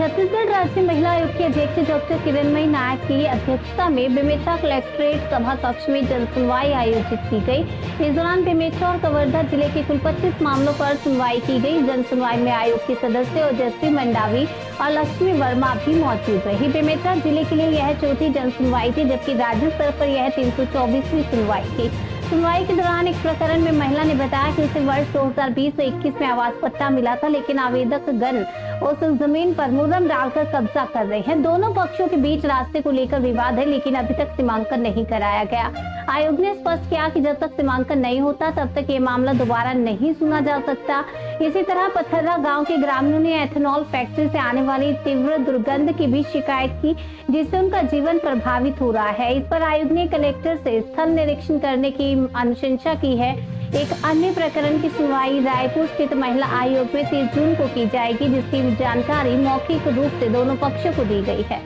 छत्तीसगढ़ राज्य महिला आयोग की अध्यक्ष डॉक्टर किरणमयी नायक की अध्यक्षता में बेमेतरा कलेक्ट्रेट सभा कक्ष में जन सुनवाई आयोजित की गई। इस दौरान बेमेतरा और कवर्धा जिले के कुल 25 मामलों पर सुनवाई की गई। जन सुनवाई में आयोग के सदस्य ओजस्वी मंडावी और लक्ष्मी वर्मा भी मौजूद रही। बेमेतरा जिले के लिए यह चौथी जन सुनवाई थी, जबकि राज्य स्तर पर यह 324वीं सुनवाई थी। सुनवाई के दौरान एक प्रकरण में महिला ने बताया कि उसे वर्ष 2020 और 21 में आवास पट्टा मिला था, लेकिन आवेदक गण उस जमीन पर मुहर्रम डालकर कब्जा कर रहे हैं। दोनों पक्षों के बीच रास्ते को लेकर विवाद है, लेकिन अभी तक सीमांकन नहीं कराया गया। आयोग ने स्पष्ट किया कि जब तक सीमांकन नहीं होता तब तक ये मामला दोबारा नहीं सुना जा सकता। इसी तरह पथर्रा गांव के ग्रामीणों ने एथेनॉल फैक्ट्री से आने वाली तीव्र दुर्गंध की भी शिकायत की, जिससे उनका जीवन प्रभावित हो रहा है। इस पर आयोग ने कलेक्टर से स्थल निरीक्षण करने की अनुशंसा की है। एक अन्य प्रकरण की सुनवाई रायपुर स्थित महिला आयोग में 30 जून को की जाएगी, जिसकी जानकारी मौखिक रूप से दोनों पक्षों को दी गई है।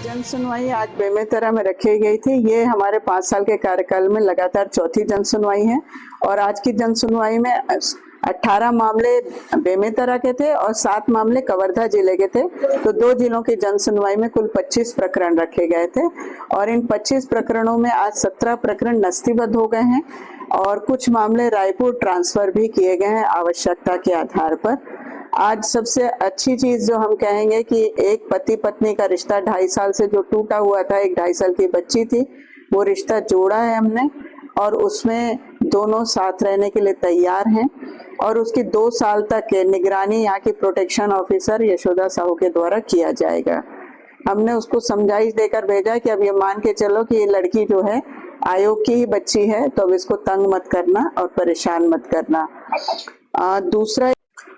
जन सुनवाई आज बेमेतरा में रखी गई थी। ये हमारे 5 साल के कार्यकाल में लगातार चौथी जन सुनवाई है और आज की जन सुनवाई में 18 मामले बेमेतरा के थे और 7 मामले कवर्धा जिले के थे। तो 2 जिलों की जन सुनवाई में कुल 25 प्रकरण रखे गए थे और इन 25 प्रकरणों में आज 17 प्रकरण नस्तीबद्ध हो गए हैं और कुछ मामले रायपुर ट्रांसफर भी किए गए हैं आवश्यकता के आधार पर। आज सबसे अच्छी चीज जो हम कहेंगे कि एक पति पत्नी का रिश्ता 2.5 साल से जो टूटा हुआ था, एक 2.5 साल की बच्ची थी, वो रिश्ता जोड़ा है हमने और उसमें दोनों साथ रहने के लिए तैयार हैं और उसकी 2 साल तक निगरानी यहाँ की प्रोटेक्शन ऑफिसर यशोदा साहू के द्वारा किया जाएगा। हमने उसको समझाइश देकर भेजा कि अब ये मान के चलो कि ये लड़की जो है आयोग की ही बच्ची है, तो अब इसको तंग मत करना और परेशान मत करना। दूसरा,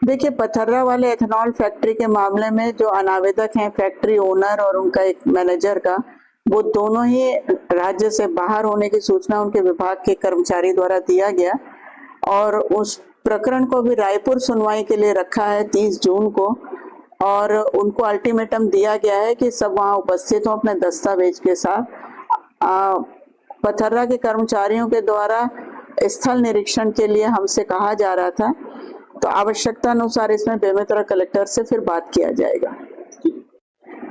देखिए पथर्रा वाले एथेनॉल फैक्ट्री के मामले में जो अनावेदक हैं, फैक्ट्री ओनर और उनका एक मैनेजर का, वो दोनों ही राज्य से बाहर होने की सूचना उनके विभाग के कर्मचारी द्वारा दिया गया और उस प्रकरण को भी रायपुर सुनवाई के लिए रखा है 30 जून को और उनको अल्टीमेटम दिया गया है कि सब वहां उपस्थित हो अपने दस्तावेज के साथ। पथर्रा के कर्मचारियों के द्वारा स्थल निरीक्षण के लिए हमसे कहा जा रहा था, तो आवश्यकता अनुसार इसमें बेमेतरा कलेक्टर से फिर बात किया जाएगा।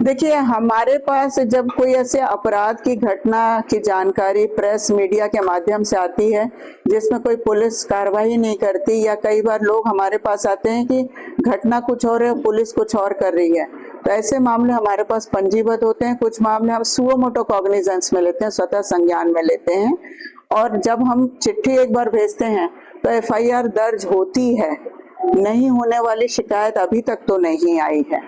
देखिए हमारे पास जब कोई ऐसे अपराध की घटना की जानकारी प्रेस मीडिया के माध्यम से आती है जिसमें कोई पुलिस कार्रवाई नहीं करती, या कई बार लोग हमारे पास आते हैं कि घटना कुछ और है पुलिस कुछ और कर रही है, तो ऐसे मामले हमारे पास पंजीबद्ध होते हैं। कुछ मामले हम सुओ मोटो कॉग्निजेंस में लेते हैं, स्वतः संज्ञान में लेते हैं और जब हम चिट्ठी एक बार भेजते हैं तो FIR दर्ज होती है। नहीं होने वाली शिकायत अभी तक तो नहीं आई है।